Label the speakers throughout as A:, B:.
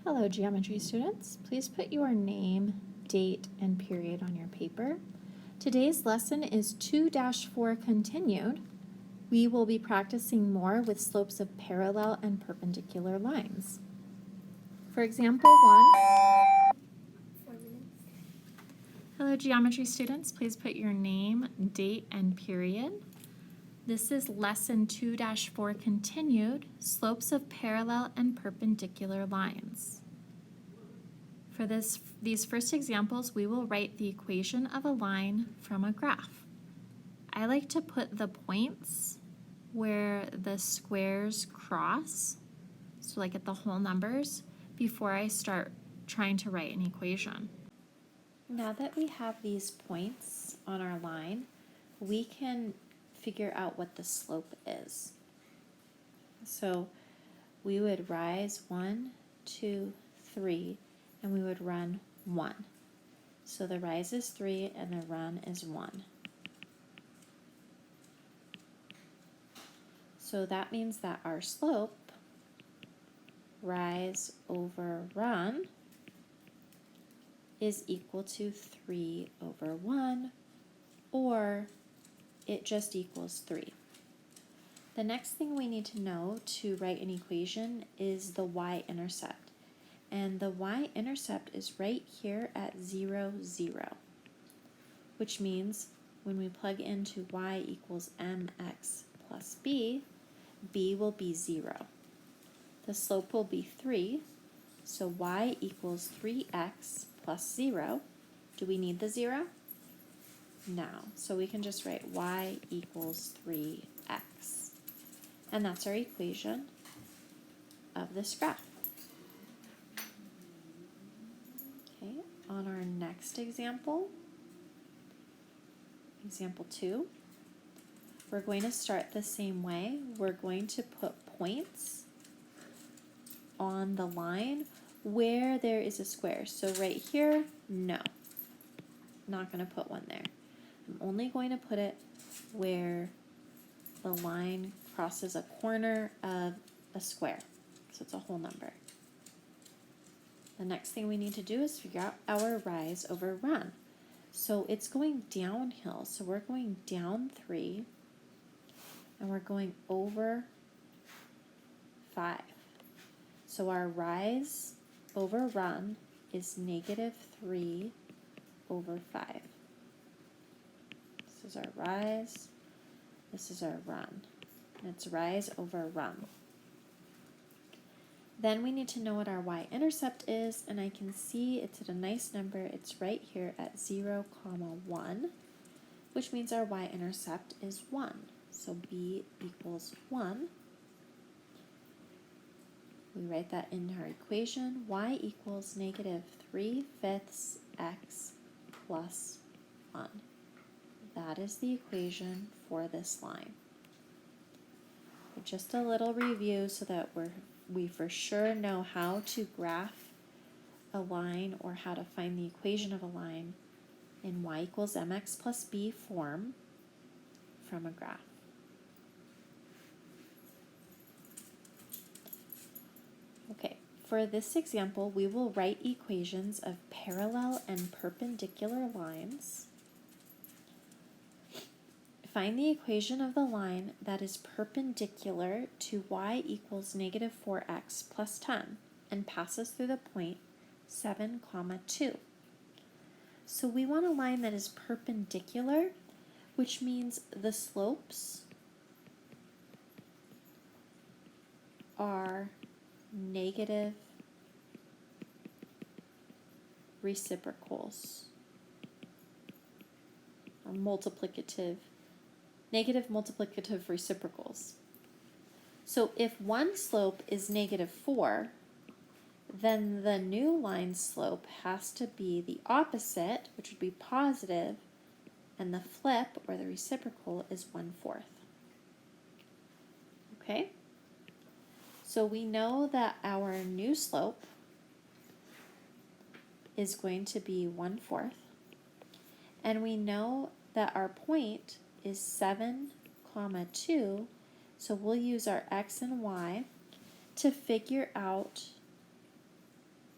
A: Hello, geometry students. Please put your name, date, and period on your paper. Today's lesson is 2-4 continued. We will be practicing more with slopes of parallel and perpendicular lines. For example 1,
B: 4 minutes.
A: hello, geometry students. Please put your name, date, and period. This is lesson 2-4 continued, slopes of parallel and perpendicular lines. For these first examples, we will write the equation of a line from a graph. I like to put the points where the squares cross, so like at the whole numbers, before I start trying to write an equation. Now that we have these points on our line, we can figure out what the slope is. So we would rise 1, 2, 3, and we would run 1. So the rise is 3 and the run is 1. So that means that our slope, rise over run, is equal to 3 over 1, or it just equals 3. The next thing we need to know to write an equation is the y-intercept. And the y-intercept is right here at 0, 0, which means when we plug into y equals mx plus b, b will be 0. The slope will be 3, so y equals 3x plus 0. Do we need the 0? No, so we can just write y equals 3x. And that's our equation of this graph. Okay, on our next example, example 2, we're going to start the same way. We're going to put points on the line where there is a square. So right here, no, not going to put one there. I'm only going to put it where the line crosses a corner of a square. So it's a whole number. The next thing we need to do is figure out our rise over run. So it's going downhill. So we're going down 3 and we're going over 5. So our rise over run is negative 3 over 5. This is our rise. This is our run. And it's rise over run. Then we need to know what our y-intercept is, and I can see it's at a nice number. It's right here at 0, 1, which means our y-intercept is 1. So b equals 1. We write that in our equation. Y equals negative 3/5 x plus 1. That is the equation for this line. But just a little review so that we for sure know how to graph a line or how to find the equation of a line in y equals mx plus b form from a graph. Okay, for this example, we will write equations of parallel and perpendicular lines. Find the equation of the line that is perpendicular to y equals negative 4x plus 10 and passes through the point 7, 2. So we want a line that is perpendicular, which means the slopes are negative reciprocals, or negative multiplicative reciprocals. So if one slope is negative 4, then the new line slope has to be the opposite, which would be positive, and the flip, or the reciprocal, is 1/4. Okay? So we know that our new slope is going to be 1/4, and we know that our point is 7, 2, so we'll use our x and y to figure out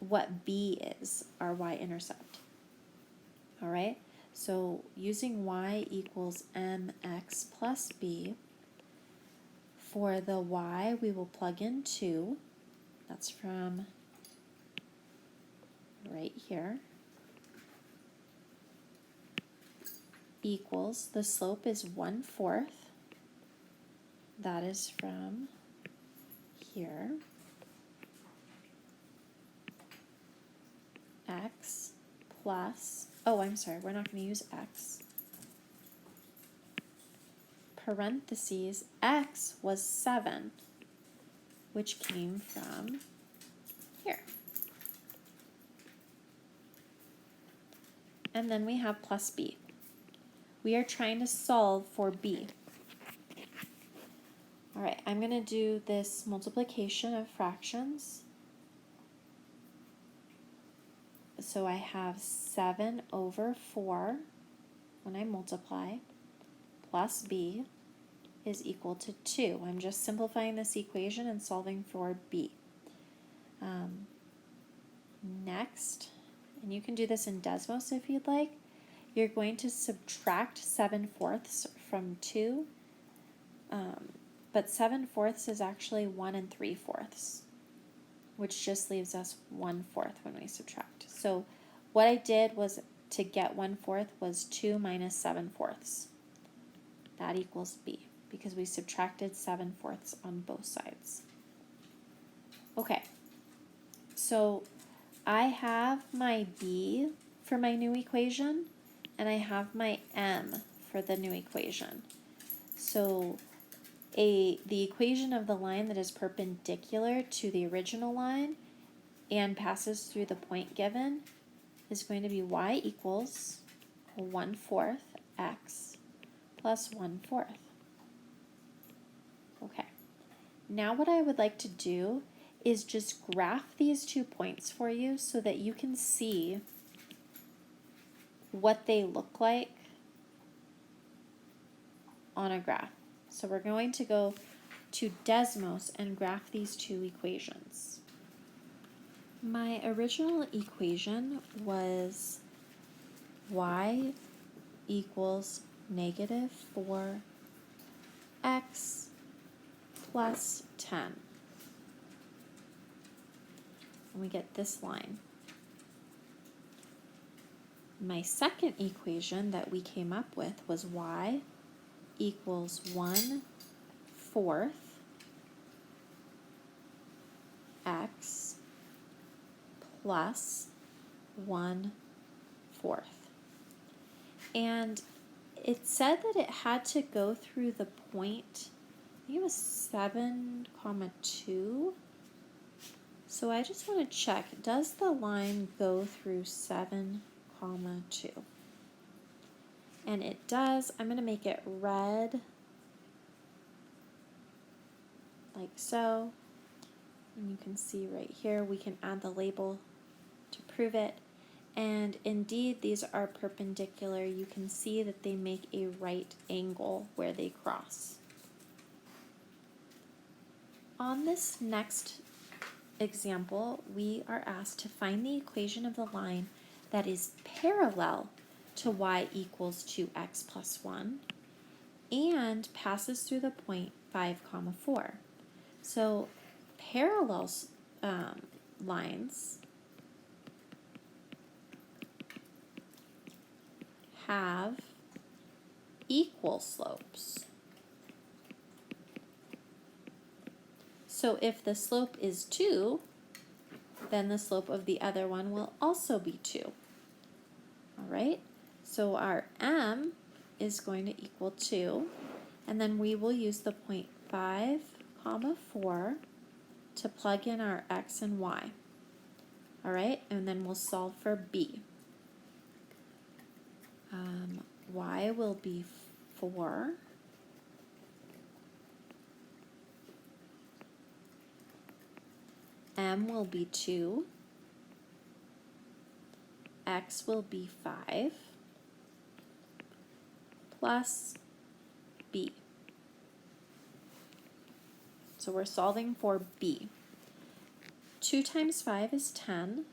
C: what b is, our y-intercept. All right, so using y equals mx plus b, for the y we will plug in 2. That's from right here. Equals, the slope is 1/4. That is from here. X plus, oh, I'm sorry, we're not going to use x. Parentheses, x was 7, which came from here. And then we have plus b. We are trying to solve for b. All right, I'm going to do this multiplication of fractions. So I have 7/4 when I multiply, plus b is equal to 2. I'm just simplifying this equation and solving for b. Next, and you can do this in Desmos if you'd like, you're going to subtract 7/4 from 2, but 7/4 is actually 1 3/4, which just leaves us 1/4 when we subtract. So what I did was, to get 1/4 was 2 minus 7/4. That equals b, because we subtracted 7/4 on both sides. Okay, so I have my b for my new equation, and I have my m for the new equation. So the equation of the line that is perpendicular to the original line and passes through the point given is going to be y equals 1/4 x plus 1/4. Okay, now what I would like to do is just graph these 2 points for you so that you can see what they look like on a graph. So we're going to go to Desmos and graph these 2 equations. My original equation was y equals -4x plus 10. And we get this line. My second equation that we came up with was y equals 1/4 x plus 1/4. And it said that it had to go through the point, I think it was 7,2. So I just want to check, does the line go through 7,2? And it does. I'm going to make it red, like so. And you can see right here, we can add the label to prove it. And indeed, these are perpendicular. You can see that they make a right angle where they cross. On this next example, we are asked to find the equation of the line that is parallel to y equals 2x plus 1 and passes through the point 5, 4. So parallel lines have equal slopes. So if the slope is 2, then the slope of the other one will also be 2. All right, so our m is going to equal 2, and then we will use the point 5, 4 to plug in our x and y. All right, and then we'll solve for b. Y will be 4. M will be 2. X will be 5 plus b. So we're solving for b. 2 times 5 is 10,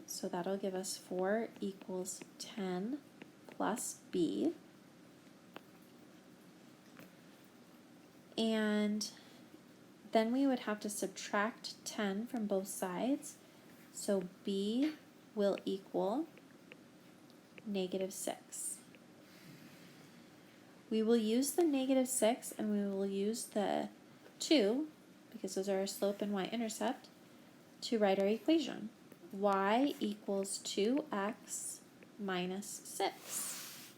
C: so that'll give us 4 equals 10 plus b. And then we would have to subtract 10 from both sides, so b will equal -6. We will use the -6 and we will use the 2, because those are our slope and y-intercept, to write our equation. Y equals 2x minus 6.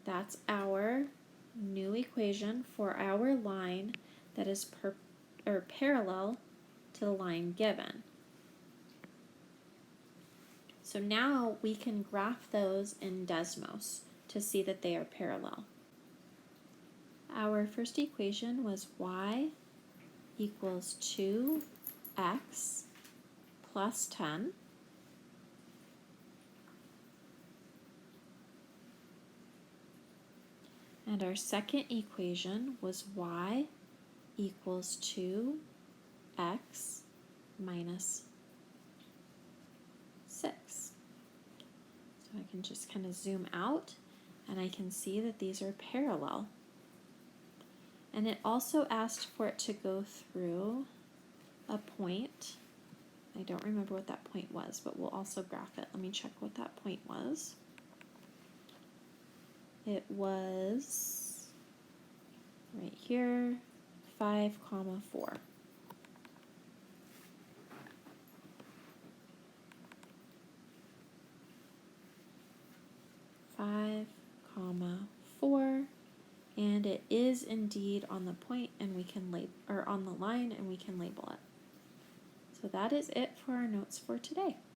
C: That's our new equation for our line that is parallel to the line given. So now we can graph those in Desmos to see that they are parallel. Our first equation was y equals 2x plus 10. And our second equation was y equals 2x minus 6. So I can just kind of zoom out and I can see that these are parallel. And it also asked for it to go through a point. I don't remember what that point was, but we'll also graph it. Let me check what that point was. It was right here, 5, 4. And it is indeed on the point, and we can on the line, and we can label it. So that is it for our notes for today.